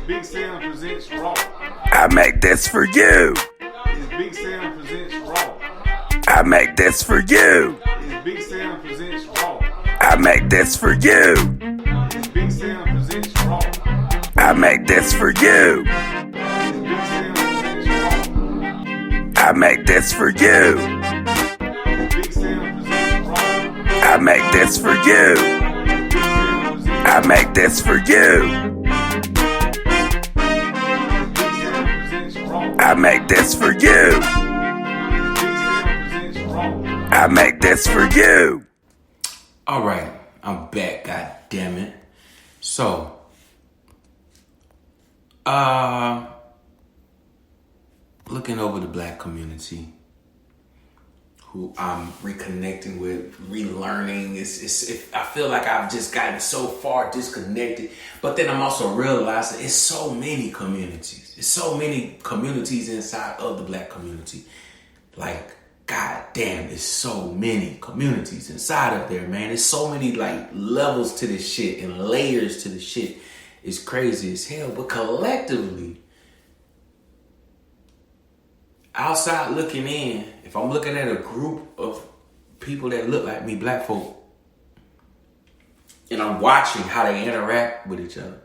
Big Sam presents Raw. I make this for you. It's Big Sam presents Raw. I make this for you. It's Big Sam presents Raw. I make this for you. It's Big Sam presents Raw. I make this for you. It's Big Sam presents Raw. I make this for you. It's Big Sam presents Raw. I make this for you. I make this for you. I make this for you. I make this for you. All right, I'm back. God damn it. So, looking over the black community, who I'm reconnecting with, relearning. I feel like I've just gotten so far disconnected, but then I'm also realizing it's so many communities. It's so many communities inside of the black community. Like, god damn, there's so many communities inside of there, man. There's so many like levels to this shit and layers to this shit. It's crazy as hell, but collectively, outside looking in, if I'm looking at a group of people that look like me, black folk, and I'm watching how they interact with each other,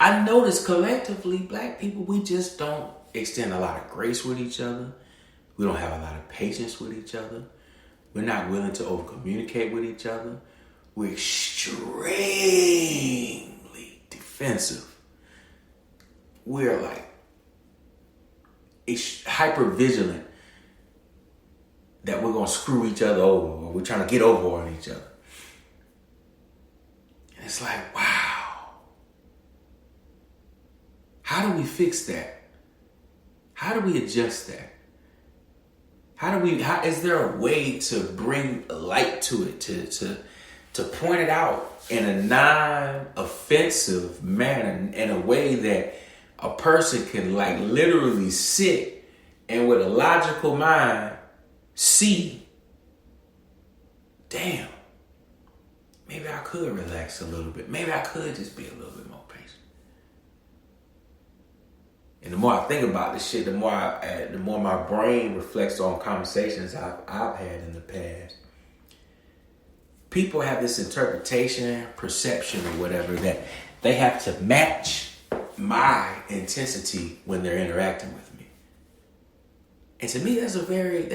I notice collectively, black people, we just don't extend a lot of grace with each other. We don't have a lot of patience with each other. We're not willing to over-communicate with each other. We're extremely defensive. We're like hyper-vigilant that we're going to screw each other over, or we're trying to get over on each other. And it's like, wow. How do we fix that? How do we adjust that? How is there a way to bring light to it, to point it out in a non-offensive manner, in a way that a person can like literally sit and with a logical mind see, damn, maybe I could relax a little bit. Maybe I could just be a little bit more patient. And the more I think about this shit, the more my brain reflects on conversations I've had in the past. People have this interpretation, perception, or whatever, that they have to match my intensity when they're interacting with me. And to me, that's a very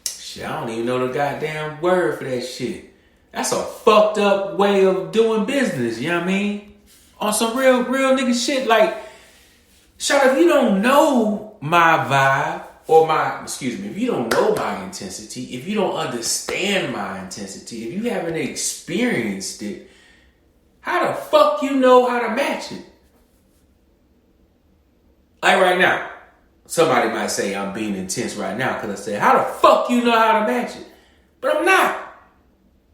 shit, I don't even know the goddamn word for that shit. That's a fucked up way of doing business, you know what I mean? On some real nigga shit, like, shout out, if you don't know my vibe, if you don't know my intensity, if you don't understand my intensity, if you haven't experienced it, how the fuck you know how to match it? Like right now, somebody might say I'm being intense right now because I said, how the fuck you know how to match it? But I'm not.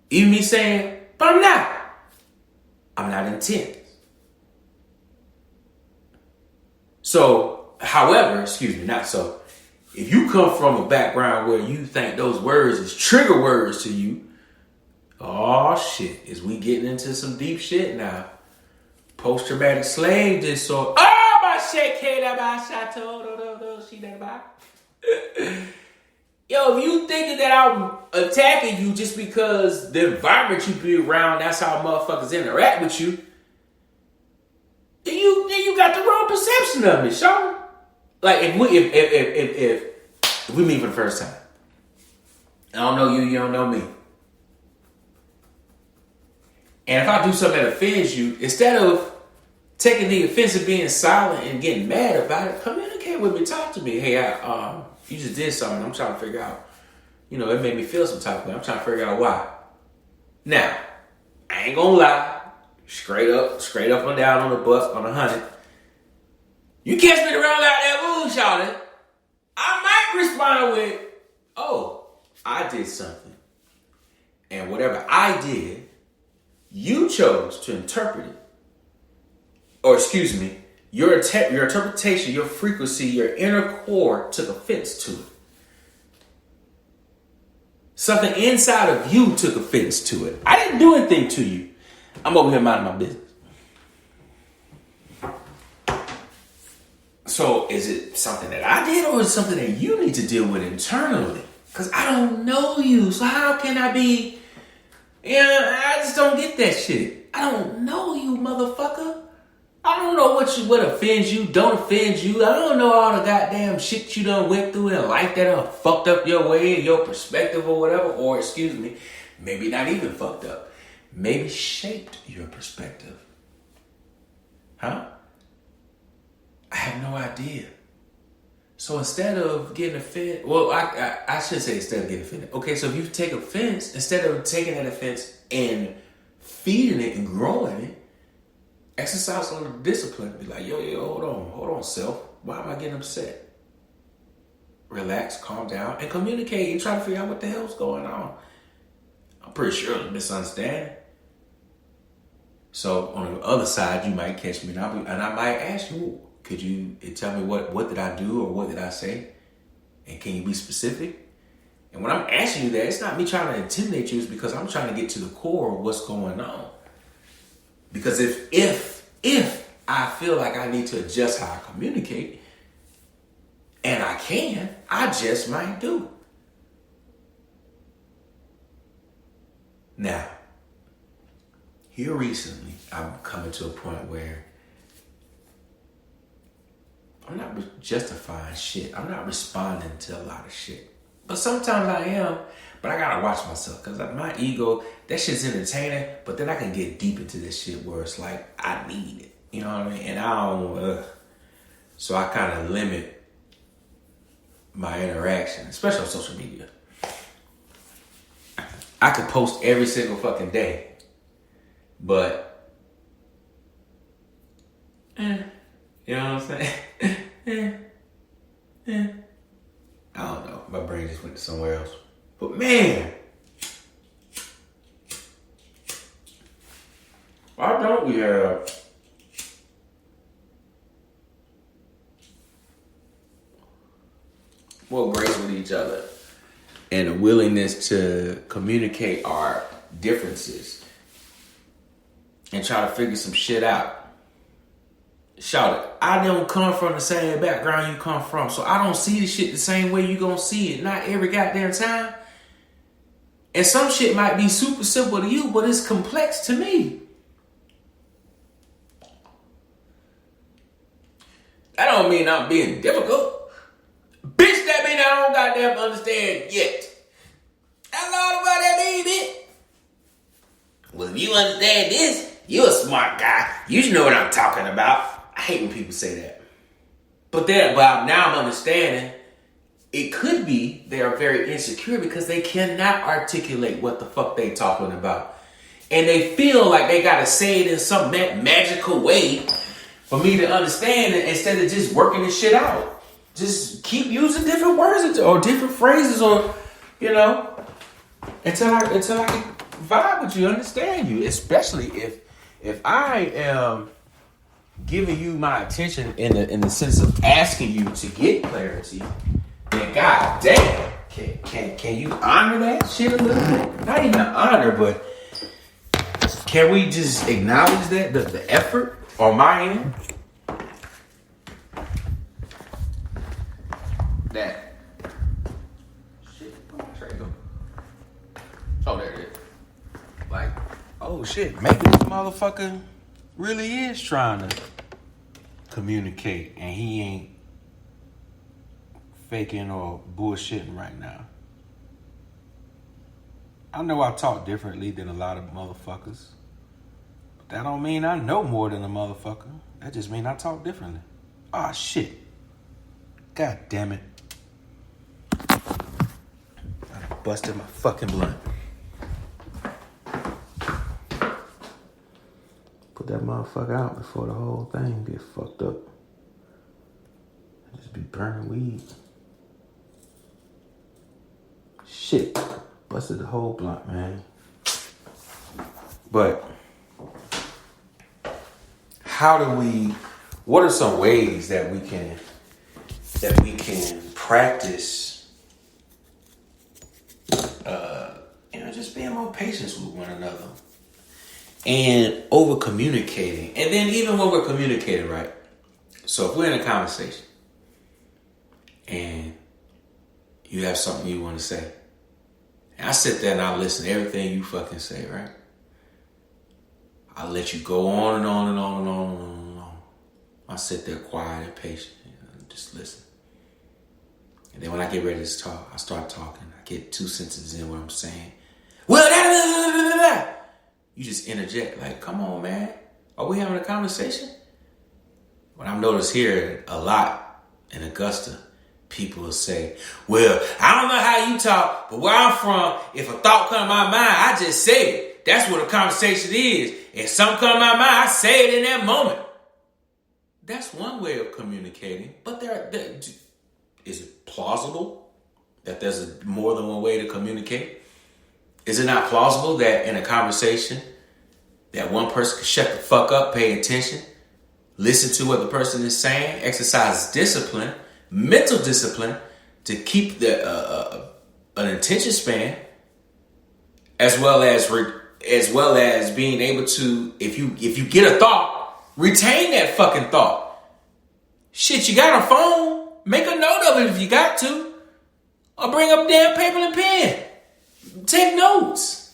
Even me saying, but I'm not. I'm not intense. So, if you come from a background where you think those words is trigger words to you, oh shit, is we getting into some deep shit now. Post-traumatic slave disorder. Oh, my shit, yo, if you thinking that I'm attacking you just because the environment you be around, that's how motherfuckers interact with you, then you got the wrong perception of me, Sean. Like if we meet for the first time, I don't know you, you don't know me, and if I do something that offends you, instead of taking the offense and being silent and getting mad about it, communicate with me, talk to me. Hey, you just did something. I'm trying to figure out. It made me feel some type of way. I'm trying to figure out why. Now, I ain't gonna lie. Straight up and down on the bus on 100. You catch me around like that, ooh, shawty, I might respond with, oh, I did something. And whatever I did, you chose to interpret it. Or excuse me, your interpretation, your frequency, your inner core took offense to it. Something inside of you took offense to it. I didn't do anything to you. I'm over here minding my business. So is it something that I did or is it something that you need to deal with internally? Because I don't know you. So how can I be... Yeah, I just don't get that shit. I don't know you, motherfucker. I don't know what offends you, don't offend you. I don't know all the goddamn shit you done went through in life that done fucked up your way, your perspective or whatever. Or, excuse me, maybe not even fucked up. Maybe shaped your perspective. Huh? I have no idea. So instead of getting offended, well, I should say instead of getting offended. Okay, so if you take offense, instead of taking that offense and feeding it and growing it, exercise a little discipline. Be like, yo, hold on, self. Why am I getting upset? Relax, calm down, and communicate and try to figure out what the hell's going on. I'm pretty sure it's a misunderstanding. So on the other side, you might catch me and I might ask you, could you tell me what did I do or what did I say? And can you be specific? And when I'm asking you that, it's not me trying to intimidate you, it's because I'm trying to get to the core of what's going on. Because if I feel like I need to adjust how I communicate, and I can, I just might do. Now, here recently, I'm coming to a point where I'm not justifying shit. I'm not responding to a lot of shit. But sometimes I am, but I gotta watch myself because my ego, that shit's entertaining, but then I can get deep into this shit where it's like, I need it. You know what I mean? And I don't, so I kind of limit my interaction, especially on social media. I could post every single fucking day, but, you know what I'm saying? I don't know. My brain just went somewhere else. But man, why don't we have more grace with each other and a willingness to communicate our differences and try to figure some shit out? Shout it. I don't come from the same background you come from, so I don't see the shit the same way you gonna see it. Not every goddamn time. And some shit might be super simple to you, but it's complex to me. That don't mean I'm being difficult. Bitch, that mean I don't goddamn understand yet. That's all about that mean, bitch. Well, if you understand this, you're a smart guy. You should know what I'm talking about. I hate when people say that. But now I'm understanding it could be they are very insecure because they cannot articulate what the fuck they talking about. And they feel like they gotta say it in some magical way for me to understand it instead of just working this shit out. Just keep using different words or different phrases or, you know, until I can vibe with you, understand you. Especially if I am giving you my attention in the sense of asking you to get clarity, then god damn, can you honor that shit a little bit? Not even honor, but can we just acknowledge that the effort on my end? That shit. Where'd it go? Oh, there it is. Like, oh shit, maybe this motherfucker really is trying to communicate and he ain't faking or bullshitting right now. I know I talk differently than a lot of motherfuckers, but that don't mean I know more than a motherfucker. That just mean I talk differently. Ah, shit. God damn it. I busted my fucking blunt. Put that motherfucker out before the whole thing get fucked up. I just be burning weed. Shit. Busted the whole blunt, man. But what are some ways that we can practice just being more patient with one another? and over communicating. And then even when we're communicating, right? So if we're in a conversation and you have something you want to say, and I sit there and I listen to everything you fucking say, right? I let you go on and on and on and on and on and on. I sit there quiet and patient and just listen. And then when I get ready to talk, I start talking. I get 2 sentences in what I'm saying. Well, you just interject like, come on, man. Are we having a conversation? What I've noticed here a lot in Augusta, people will say, well, I don't know how you talk, but where I'm from, if a thought comes to my mind, I just say it. That's what a conversation is. If something comes to my mind, I say it in that moment. That's one way of communicating. But is it plausible that there's more than one way to communicate? Is it not plausible that in a conversation that one person can shut the fuck up, pay attention, listen to what the person is saying, exercise discipline, mental discipline to keep an attention span, as well as being able to, if you get a thought, retain that fucking thought. Shit, you got a phone, make a note of it if you got to, or bring up damn paper and pen. Take notes.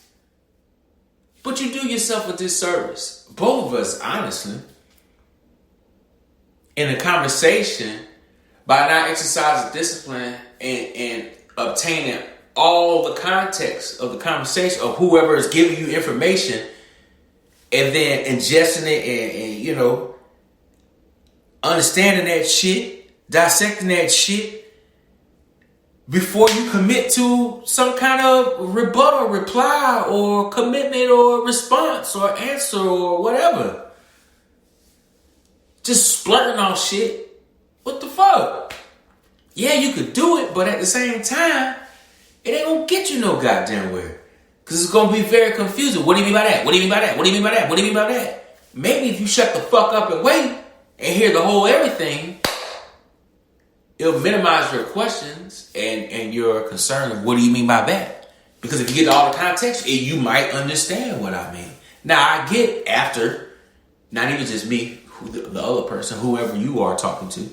But you do yourself a disservice. Both of us, honestly, in a conversation, by not exercising discipline and obtaining all the context of the conversation of whoever is giving you information, and then ingesting it and understanding that shit, dissecting that shit, before you commit to some kind of rebuttal, reply, or commitment, or response, or answer, or whatever. Just splurting off shit. What the fuck? Yeah, you could do it, but at the same time, it ain't gonna get you no goddamn where. Because it's gonna be very confusing. What do you mean by that? What do you mean by that? What do you mean by that? What do you mean by that? Maybe if you shut the fuck up and wait and hear the whole everything, it'll minimize your questions and your concern of what do you mean by that? Because if you get all the context, you might understand what I mean. Now, I get after, not even just me, the other person, whoever you are talking to.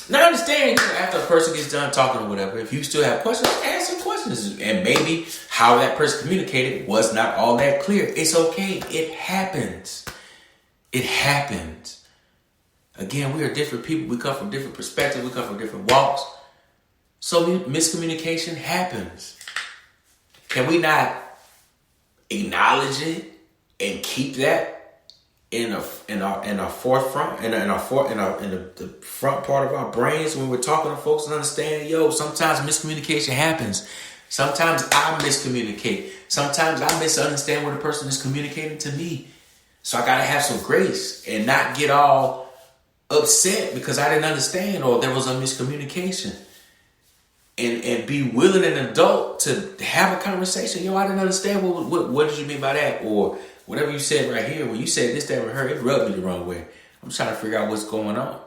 Now, I understand after a person gets done talking or whatever, if you still have questions, ask some questions. And maybe how that person communicated was not all that clear. It's okay. It happens. It happens. Again, we are different people. We come from different perspectives. We come from different walks. So miscommunication happens. Can we not acknowledge it and keep that in our forefront, in the front part of our brains when we're talking to folks and understand, sometimes miscommunication happens. Sometimes I miscommunicate. Sometimes I misunderstand what a person is communicating to me. So I gotta have some grace and not get all upset because I didn't understand or there was a miscommunication. And be willing and adult to have a conversation. I didn't understand what did you mean by that? Or whatever you said right here, when you said this, that, or her, it rubbed me the wrong way. I'm trying to figure out what's going on.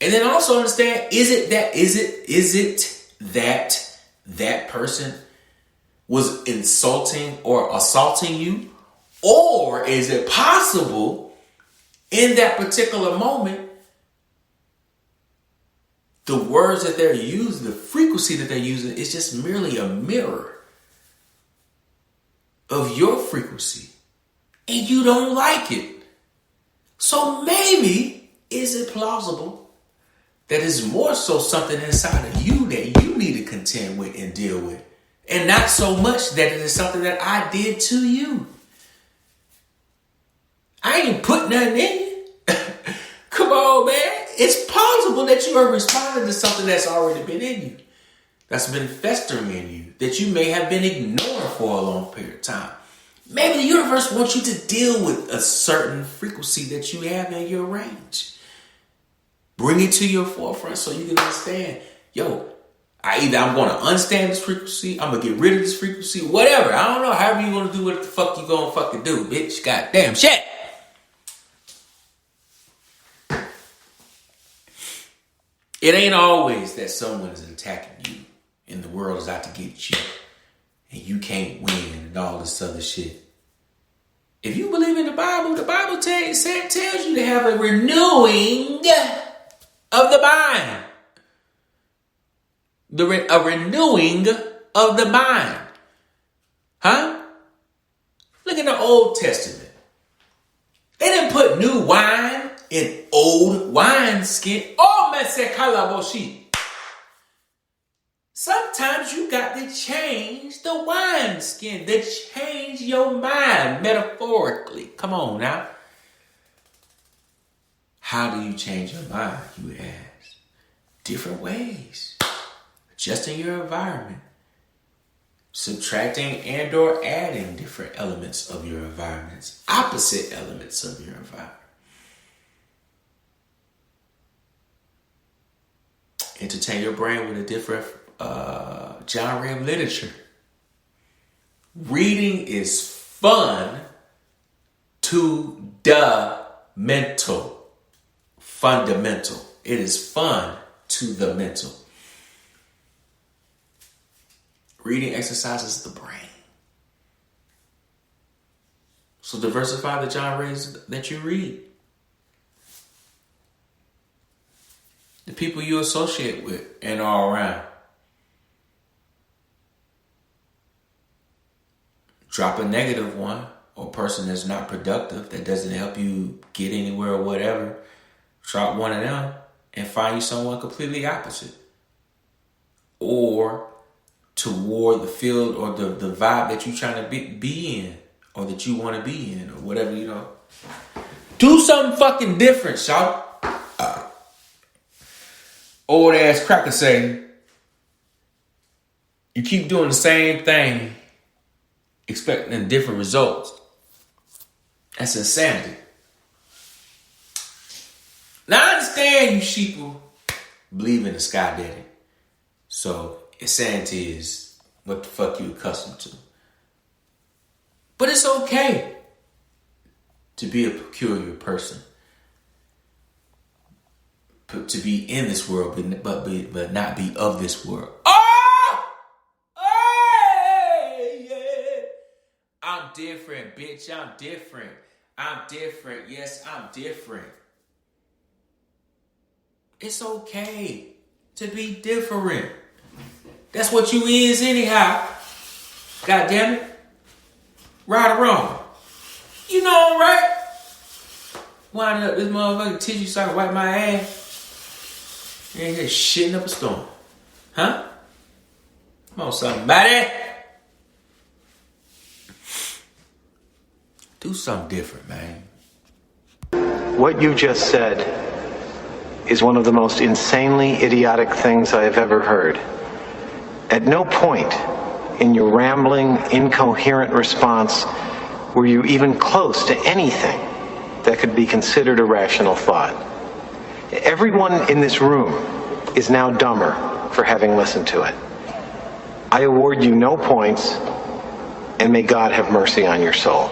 And then also understand, is it that person was insulting or assaulting you? Or is it possible in that particular moment, the words that they're using, the frequency that they're using is just merely a mirror of your frequency. And you don't like it. So maybe, is it plausible that it's more so something inside of you that you need to contend with and deal with? And not so much that it is something that I did to you. I ain't put nothing in you. Come on, man. It's possible that you are responding to something that's already been in you. That's been festering in you. That you may have been ignoring for a long period of time. Maybe the universe wants you to deal with a certain frequency that you have in your range. Bring it to your forefront so you can understand. I'm going to understand this frequency. I'm going to get rid of this frequency. Whatever. I don't know. However you want to do what the fuck you going to fucking do, bitch. Goddamn shit. It ain't always that someone is attacking you and the world is out to get you and you can't win and all this other shit. If you believe in the Bible tells you to have a renewing of the mind. A renewing of the mind. Huh? Look in the Old Testament. They didn't put new wine in old wineskin. Oh, man, said kalaboshi. Sometimes you got to change the wineskin, to change your mind, metaphorically. Come on now. How do you change your mind, you ask? Different ways. Adjusting your environment. Subtracting and or adding different elements of your environments. Opposite elements of your environment. Entertain your brain with a different genre of literature. Reading is fun to the mental. Fundamental. It is fun to the mental. Reading exercises the brain. So diversify the genres that you read. The people you associate with and are around. Drop a negative one or person that's not productive, that doesn't help you get anywhere or whatever. Drop one of them and find you someone completely opposite. Or toward the field or the vibe that you're trying to be in, or that you want to be in, or whatever, you know. Do something fucking different, y'all. Old ass cracker say, you keep doing the same thing, expecting different results. That's insanity. Now I understand you sheeple believe in the sky daddy. So insanity is what the fuck you accustomed to. But it's okay to be a peculiar person. To be in this world, but not be of this world. Oh! Hey, yeah. I'm different, bitch. I'm different. I'm different. Yes, I'm different. It's okay to be different. That's what you is anyhow. God damn it. Right or wrong. You know I'm right. Wind up this motherfucking tissue so I can wipe my ass. You ain't here shitting up a storm. Huh? Come on, somebody. Do something different, man. What you just said is one of the most insanely idiotic things I have ever heard. At no point in your rambling, incoherent response were you even close to anything that could be considered a rational thought. Everyone in this room is now dumber for having listened to it. I award you no points, and may God have mercy on your soul.